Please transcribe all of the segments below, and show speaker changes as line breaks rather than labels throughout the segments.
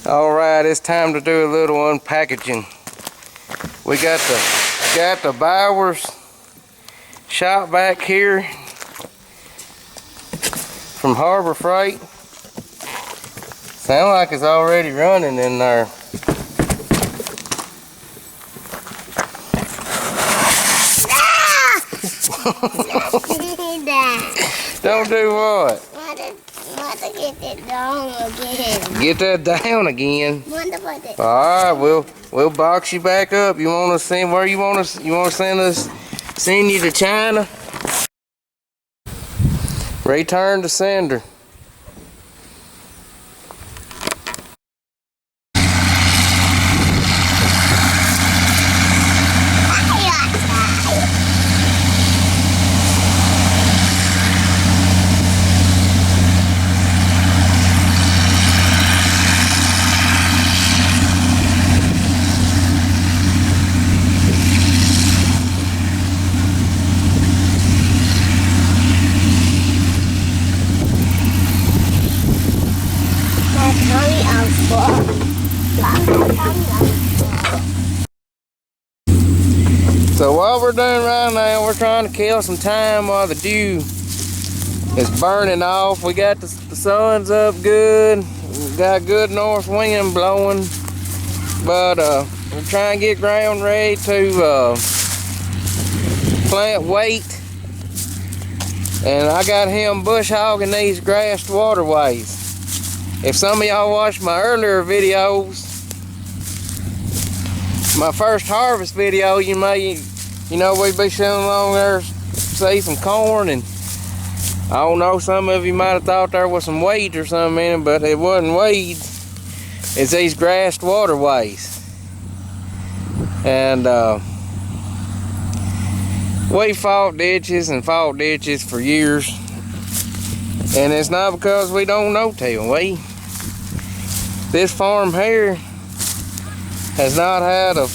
Alright, it's time to do a little unpackaging. We got the Bowers shop back here from Harbor Freight. Sound like it's already running in there. Don't do what?
To get it down again.
Get that down again. All right, we'll box you back up. You want to send where you want to send you to China? Return to sender. So what we're doing right now, we're trying to kill some time while the dew is burning off. We got the sun's up good. We got good north wind blowing, but we're trying to get ground ready to plant wheat. And I got him bush hogging these grassed waterways. If some of y'all watched my earlier videos, my first harvest video, you know, we'd be sitting along there, see some corn, and I don't know, some of you might have thought there was some weeds or something in it, but it wasn't weeds. It's these grassed waterways. And we fought ditches for years. And it's not because we don't know till. This farm here has not had a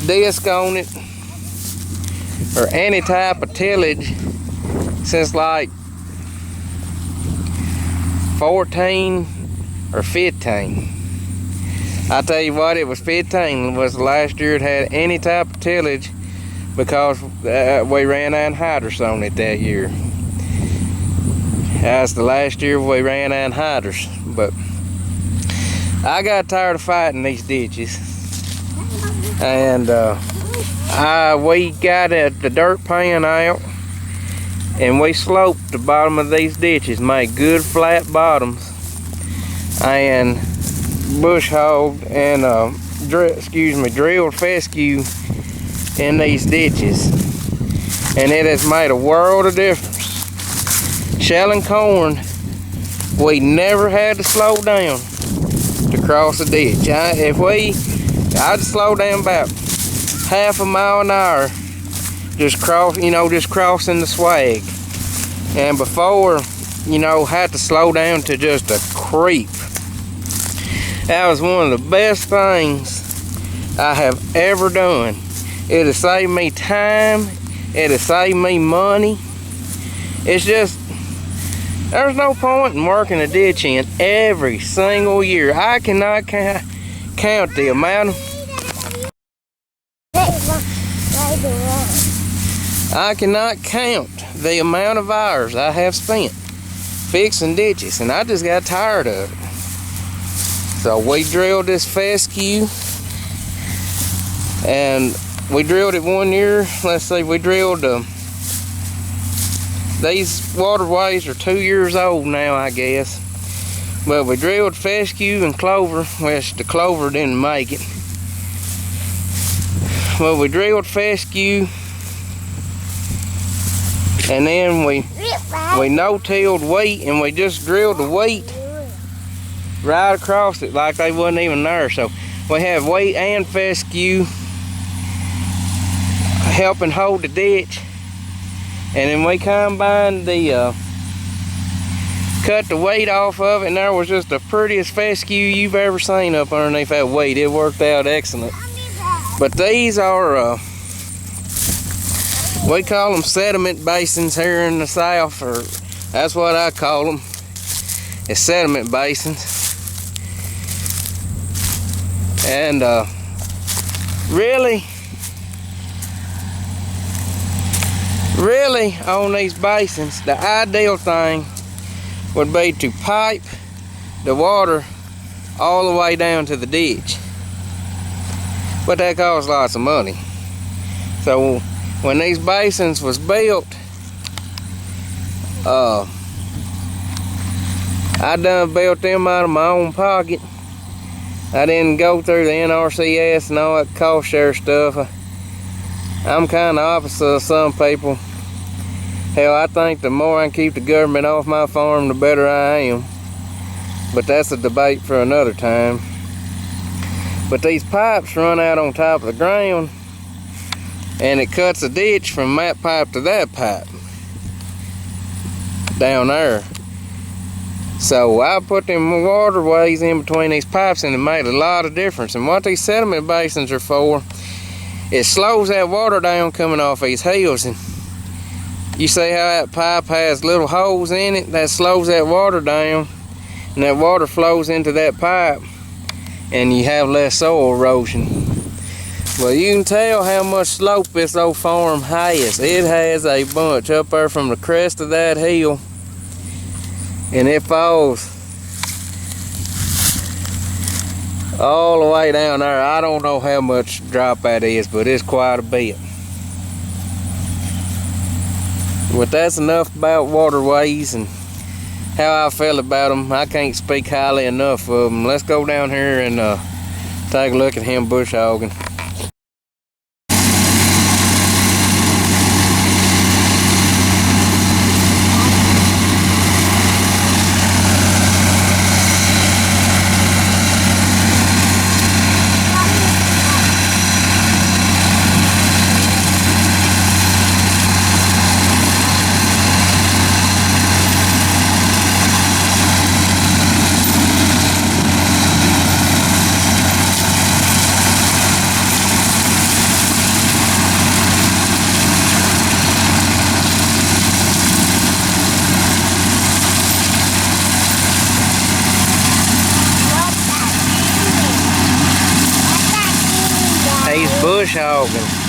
disc on it or any type of tillage since like 14 or 15. I tell you what, it was 15 was the last year it had any type of tillage because we ran anhydrous on it that year. That's the last year we ran anhydrous. But I got tired of fighting these ditches, and we got the dirt pan out and we sloped the bottom of these ditches, made good flat bottoms, and bush hogged and drilled fescue in these ditches, and it has made a world of difference. Shelling corn, we never had to slow down to cross a ditch. I'd slow down about half a mile an hour, just crossing the swag. And before, had to slow down to just a creep. That was one of the best things I have ever done. It has saved me time. It has saved me money. It's just, there's no point in working a ditch in every single year. I cannot count the amount of hours I have spent fixing ditches, and I just got tired of it. So we drilled this fescue, and we drilled it one year. Let's see, we drilled these waterways are 2 years old now, I guess. But we drilled fescue and clover, which the clover didn't make it. Well, we drilled fescue, and then we no-tilled wheat, and we just drilled the wheat right across it like they wasn't even there. So we have wheat and fescue helping hold the ditch. And then we combined cut the weight off of it, and there was just the prettiest fescue you've ever seen up underneath that weight. It worked out excellent. But these are, we call them sediment basins here in the South, or that's what I call them, is sediment basins. And really on these basins, the ideal thing would be to pipe the water all the way down to the ditch, but that costs lots of money. So when these basins was built, I done built them out of my own pocket. I didn't go through the NRCS and all that cost share stuff. I'm kind of opposite of some people. Hell, I think the more I can keep the government off my farm, the better I am. But that's a debate for another time. But these pipes run out on top of the ground, and it cuts a ditch from that pipe to that pipe down there. So I put them waterways in between these pipes, and it made a lot of difference. And what these sediment basins are for, it slows that water down coming off these hills. And you see how that pipe has little holes in it? That slows that water down, and that water flows into that pipe, and you have less soil erosion. Well, you can tell how much slope this old farm has. It has a bunch up there from the crest of that hill, and it falls all the way down there. I don't know how much drop that is, but it's quite a bit. But that's enough about waterways and how I feel about them. I can't speak highly enough of them. Let's go down here and take a look at him bush hogging. He's bush hogging.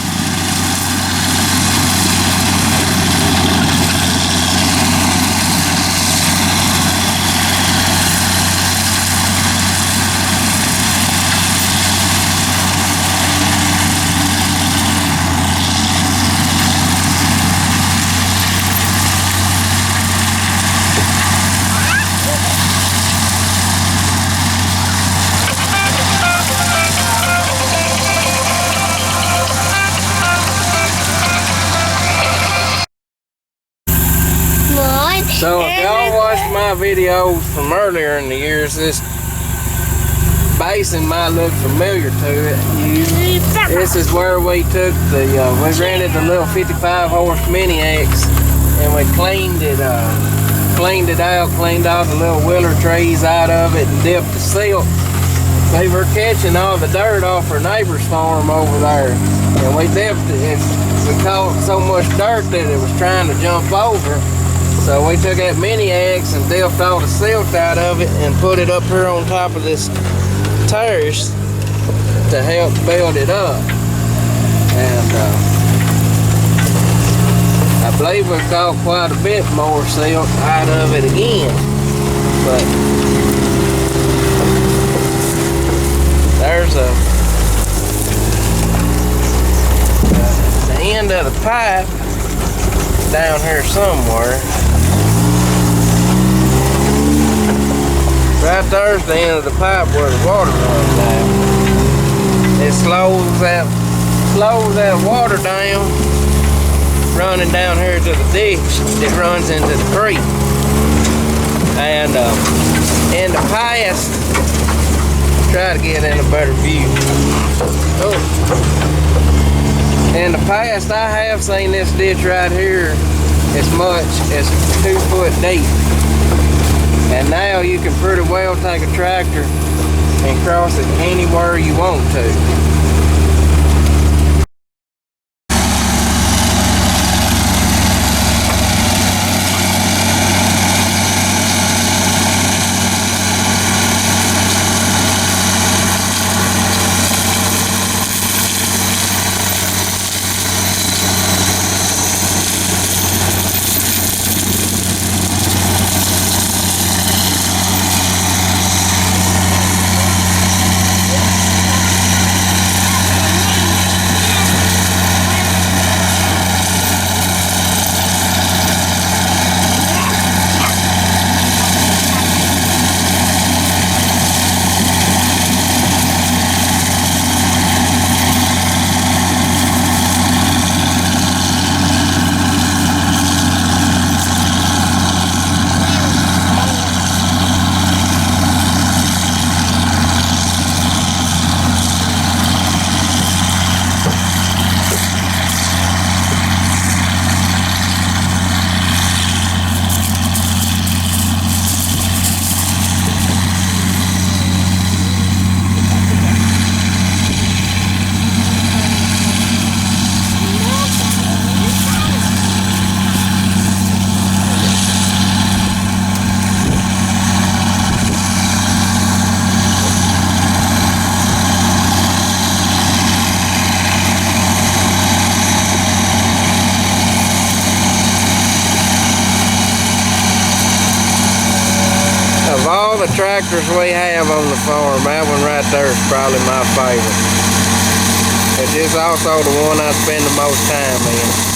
So if y'all watched my videos from earlier in the years, this basin might look familiar to it. This is where we took the, we rented the little 55 horse mini X, and we cleaned it out, cleaned all the little willow trees out of it, and dipped the silt. They were catching all the dirt off our neighbor's farm over there, and we dipped it. We caught so much dirt that it was trying to jump over. So we took that mini X and dipped all the silt out of it and put it up here on top of this terrace to help build it up. And I believe we caught quite a bit more silt out of it again. But there's the end of the pipe down here somewhere. Right there's the end of the pipe where the water runs out. It slows that water down, running down here to the ditch that runs into the creek. And in the past, try to get in a better view. In the past, I have seen this ditch right here as much as 2 foot deep. And now you can pretty well take a tractor and cross it anywhere you want to. the tractors we have on the farm, that one right there is probably my favorite. It's just also the one I spend the most time in.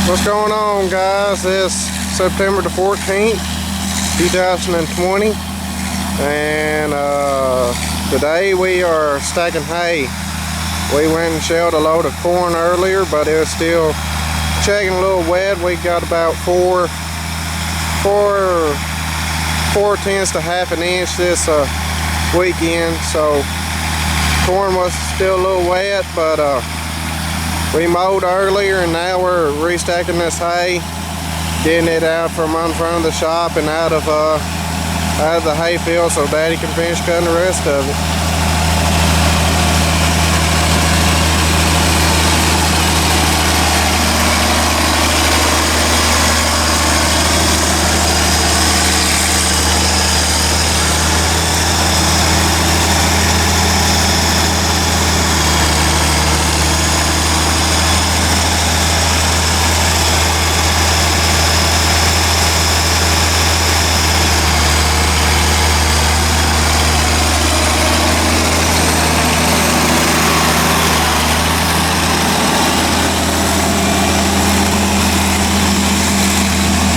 What's going on, guys? It's September the 14th, 2020, and today we are stacking hay. We went and shelled a load of corn earlier, but it was still checking a little wet. We got about 4/10 to half an inch this weekend, so corn was still a little wet, but we mowed earlier and now we're restacking this hay, getting it out from in front of the shop and out of the hay field so Daddy can finish cutting the rest of it.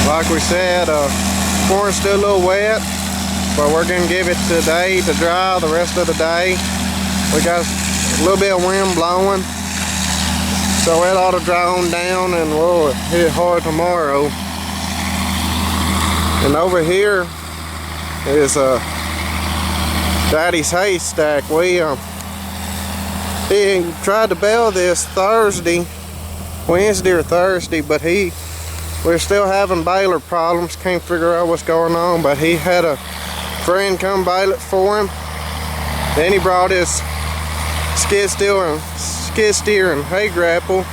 Like we said, corn's still a little wet, but we're going to give it today to dry the rest of the day. We got a little bit of wind blowing, so it ought to dry on down and we'll hit it hard tomorrow. And over here is Daddy's hay stack. He tried to bale this Wednesday or Thursday, but we're still having baler problems. Can't figure out what's going on, but he had a friend come bale it for him. Then he brought his skid steer and hay grapple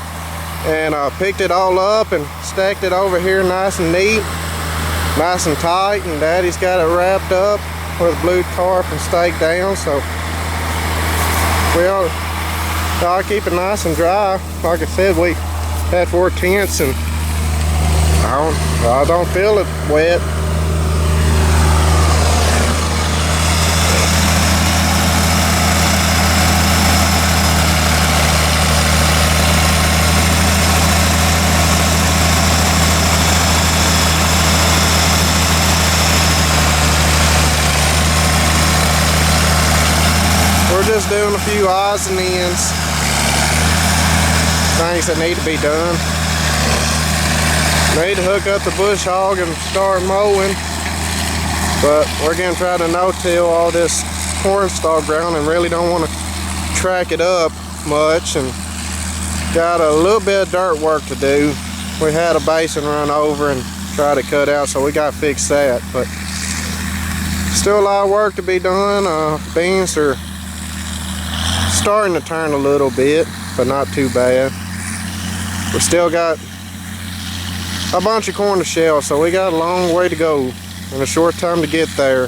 and picked it all up and stacked it over here nice and neat, nice and tight, and Daddy's got it wrapped up with blue tarp and staked down, so I'll keep it nice and dry. Like I said, we had 4/10 and I don't feel it wet.
just doing a few odds and ends, things that need to be done. Need to hook up the bush hog and start mowing, but we're gonna try to no-till all this cornstalk ground and really don't want to track it up much, and got a little bit of dirt work to do. We had a basin run over and try to cut out, so we got to fix that, but still a lot of work to be done. Beans are starting to turn a little bit, but not too bad. We still got a bunch of corn to shell, so we got a long way to go and a short time to get there.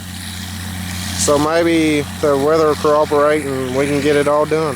So maybe the weather will cooperate and we can get it all done.